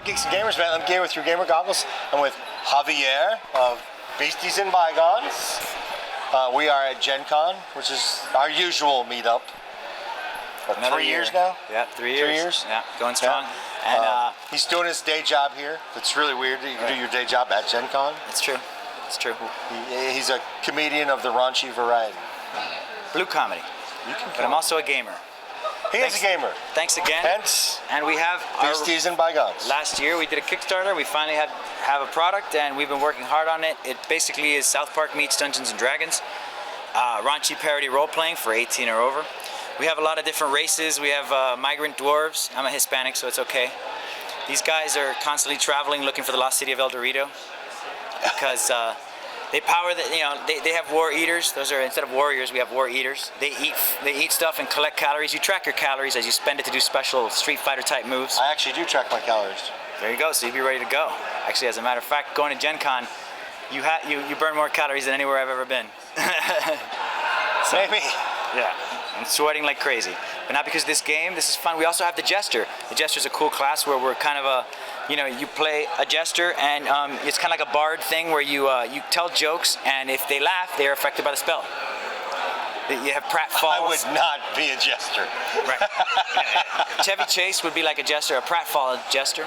Geeks and Gamers, man. I'm Gamer Through Gamer Goggles. I'm with Javier of Beasties and Bygones. We are at Gen Con, which is our usual meetup. What, 3 years now? Yeah, 3 years. 3 years? Yeah, going strong. Yeah. And he's doing his day job here. It's really weird that you do your day job at Gen Con. it's true. It's true. He's a comedian of the raunchy variety. Blue comedy. But I'm also a gamer. He is a gamer. Thanks again. Hence, And we have Beasties and Bygones. last year we did a Kickstarter. We finally have a product, and we've been working hard on it. It basically is South Park meets Dungeons and Dragons, raunchy parody role playing for 18 or over. We have a lot of different races. We have migrant dwarves. I'm a Hispanic, so it's okay. These guys are constantly traveling, looking for the lost city of El Dorado, because they power the, they have war eaters. Those are, instead of warriors, we have war eaters. They eat stuff and collect calories. You track your calories as you spend it to do special Street Fighter type moves. I actually do track my calories. There you go. So you'd be ready to go. Actually, as a matter of fact, going to Gen Con, you burn more calories than anywhere I've ever been. So, Maybe. yeah, I'm sweating like crazy. But not because of this game. This is fun. We also have the Jester. The Jester's a cool class where we're kind of you play a jester, and it's kind of like a bard thing where you tell jokes, and if they laugh, they are affected by the spell. You have pratfalls. I would not be a jester. Right. Chevy Chase would be like a jester, a pratfall jester.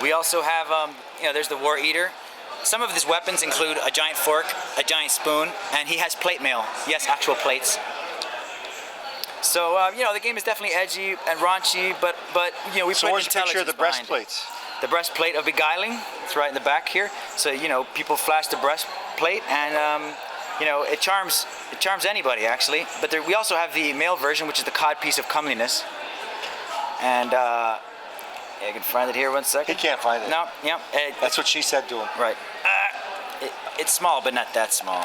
We also have, there's the War Eater. Some of his weapons include a giant fork, a giant spoon, and he has plate mail. Yes, actual plates. So, the game is definitely edgy and raunchy, but we So put where's the picture of the intelligence behind it. breastplates? The breastplate of beguiling. It's right in the back here. So people flash the breastplate, and it charms anybody actually. But we also have the male version, which is the codpiece of comeliness. And I can find it here 1 second. He can't find it. No, yeah. That's what she said to him. Right. It's small, but not that small.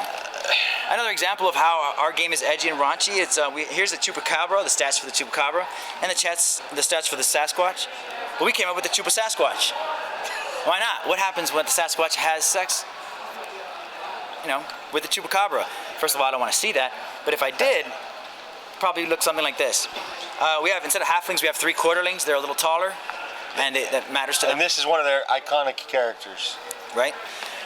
Another example of how our game is edgy and raunchy. Here's the chupacabra, the stats for the chupacabra, and the stats for the Sasquatch. But we came up with the Chupa Sasquatch. Why not? What happens when the Sasquatch has sex? With the chupacabra. First of all, I don't want to see that. But if I did, probably look something like this. We have, instead of halflings, we have 3 quarterlings. They're a little taller, and that matters to them. And this is one of their iconic characters. Right?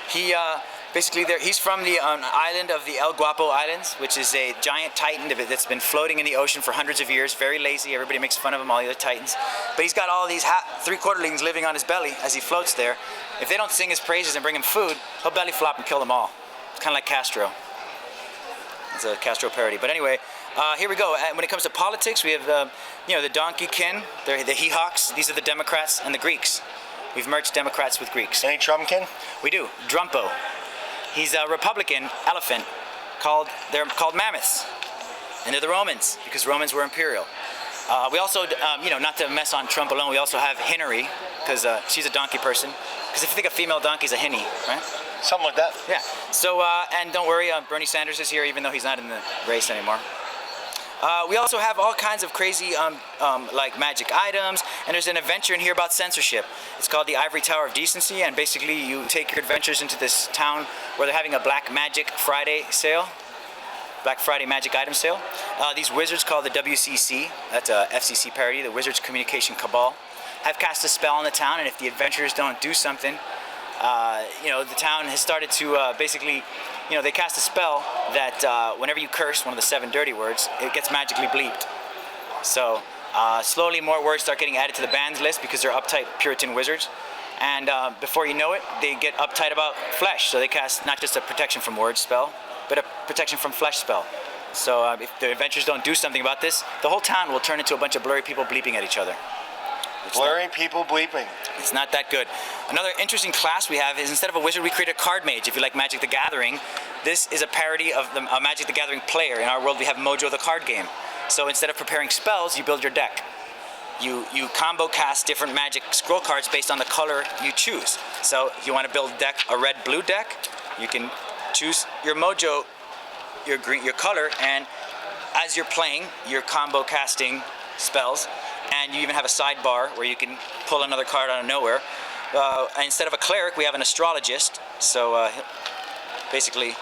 He's from the island of the El Guapo Islands, which is a giant titan that's been floating in the ocean for hundreds of years. Very lazy. Everybody makes fun of him, all the other titans. But he's got all these 3 quarterlings living on his belly as he floats there. If they don't sing his praises and bring him food, he'll belly flop and kill them all. It's kind of like Castro. It's a Castro parody. But anyway, here we go. When it comes to politics, we have the donkey kin, the he-hawks. These are the Democrats and the Greeks. We've merged Democrats with Greeks. Any Trumpkin? We do. Drumpo. He's a Republican elephant they're called mammoths. And they're the Romans, because Romans were imperial. We also, not to mess on Trump alone, we also have Hinnery, because she's a donkey person. Because if you think a female donkey's a hinny, right? Something like that. Yeah. So, and don't worry, Bernie Sanders is here, even though he's not in the race anymore. We also have all kinds of crazy, like magic items, and there's an adventure in here about censorship. It's called the Ivory Tower of Decency, and basically you take your adventures into this town where they're having a Black Magic Friday sale, Black Friday magic item sale. These wizards called the WCC, that's a FCC parody, the Wizards Communication Cabal, have cast a spell on the town, and if the adventurers don't do something, the town has started to basically, they cast a spell that whenever you curse one of the 7 dirty words, it gets magically bleeped. So slowly more words start getting added to the banned list because they're uptight Puritan wizards. And before you know it, they get uptight about flesh. So they cast not just a protection from words spell, but a protection from flesh spell. So if the adventurers don't do something about this, the whole town will turn into a bunch of blurry people bleeping at each other. Blurry people bleeping. It's not that good. Another interesting class we have is, instead of a wizard, we create a card mage. If you like Magic the Gathering, this is a parody of a Magic the Gathering player. In our world, we have Mojo the card game. So instead of preparing spells, you build your deck. You combo cast different Magic scroll cards based on the color you choose. So if you want to build a red-blue deck, you can choose your Mojo, your color, and as you're playing, you're combo casting spells. And you even have a sidebar where you can pull another card out of nowhere. Instead of a cleric, we have an astrologist. So basically,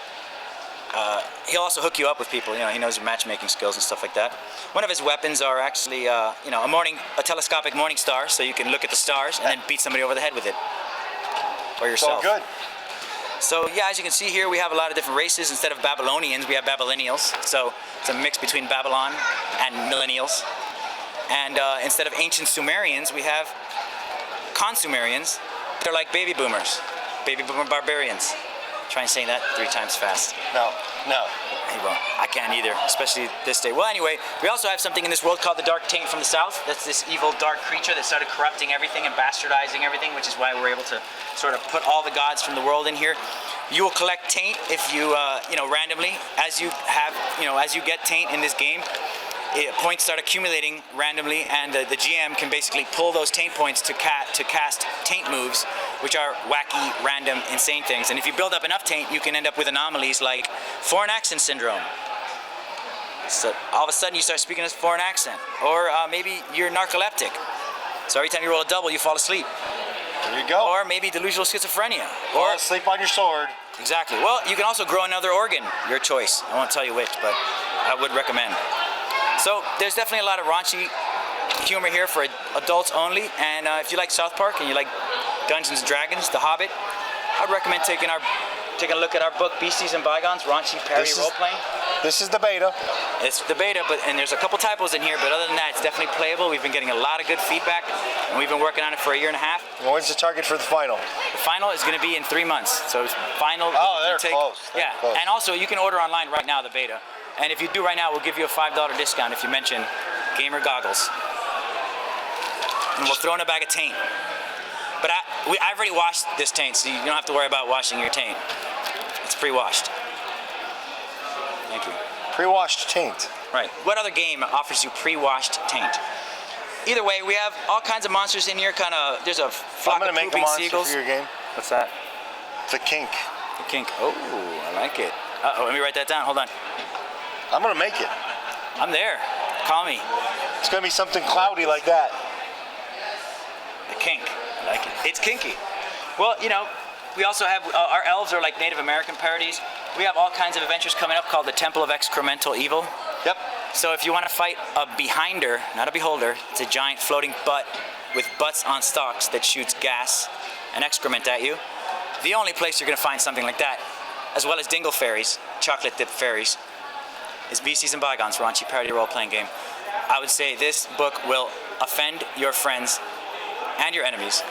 he'll also hook you up with people. You know, he knows your matchmaking skills and stuff like that. One of his weapons are actually, you know, a telescopic morning star, so you can look at the stars and then beat somebody over the head with it, or yourself. So good. So yeah, as you can see here, we have a lot of different races. Instead of Babylonians, we have Babylonials. So it's a mix between Babylon and millennials. And instead of ancient Sumerians, we have consumerians. They're like baby boomers, baby boomer barbarians. Try and say that 3 times fast. No. Hey, well, I can't either, especially this day. Well, anyway, we also have something in this world called the Dark Taint from the South. That's this evil, dark creature that started corrupting everything and bastardizing everything, which is why we're able to sort of put all the gods from the world in here. You will collect taint if you, you know, randomly, as you have, you know, as you get taint in this game. Points start accumulating randomly, and the GM can basically pull those taint points to cast taint moves, which are wacky, random, insane things. And if you build up enough taint, you can end up with anomalies like foreign accent syndrome. So all of a sudden you start speaking a foreign accent, or maybe you're narcoleptic. So every time you roll a double, you fall asleep. There you go. Or maybe delusional schizophrenia. Or sleep on your sword. Exactly. Well, you can also grow another organ. Your choice. I won't tell you which, but I would recommend. So there's definitely a lot of raunchy humor here for adults only, and if you like South Park and you like Dungeons and Dragons, The Hobbit, I'd recommend taking a look at our book Beasties and Bygones, raunchy parody role-playing. This is the beta. It's the beta, and there's a couple typos in here, but other than that, it's definitely playable. We've been getting a lot of good feedback, and we've been working on it for 1.5 years. And when's the target for the final? The final is going to be in 3 months, so it's final. Oh, they're close. Yeah, close. And also you can order online right now, the beta. And if you do right now, we'll give you a $5 discount if you mention Gamer Goggles. And we'll throw in a bag of taint. But I've already washed this taint, so you don't have to worry about washing your taint. It's pre-washed. Thank you. Pre-washed taint. Right. What other game offers you pre-washed taint? Either way, we have all kinds of monsters in here. There's a flock of pooping seagulls. For your game. What's that? The kink. The kink. Oh, I like it. Uh-oh, let me write that down. Hold on. I'm gonna make it. I'm there. Call me. It's gonna be something cloudy like that. The kink. I like it. It's kinky. Well, you know, we also have our elves are like Native American parodies. We have all kinds of adventures coming up called the Temple of Excremental Evil. Yep. So if you want to fight a behinder, not a beholder, it's a giant floating butt with butts on stalks that shoots gas and excrement at you. The only place you're going to find something like that, as well as dingle fairies, chocolate dip fairies, is Beasties and Bygones, raunchy parody role-playing game. I would say this book will offend your friends and your enemies.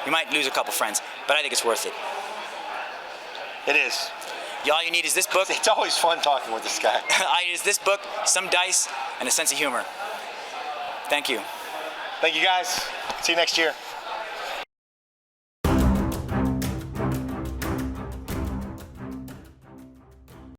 You might lose a couple friends, but I think it's worth it. It is. All you need is this book. It's always fun talking with this guy. All you need is this book, some dice, and a sense of humor. Thank you. Thank you guys. See you next year.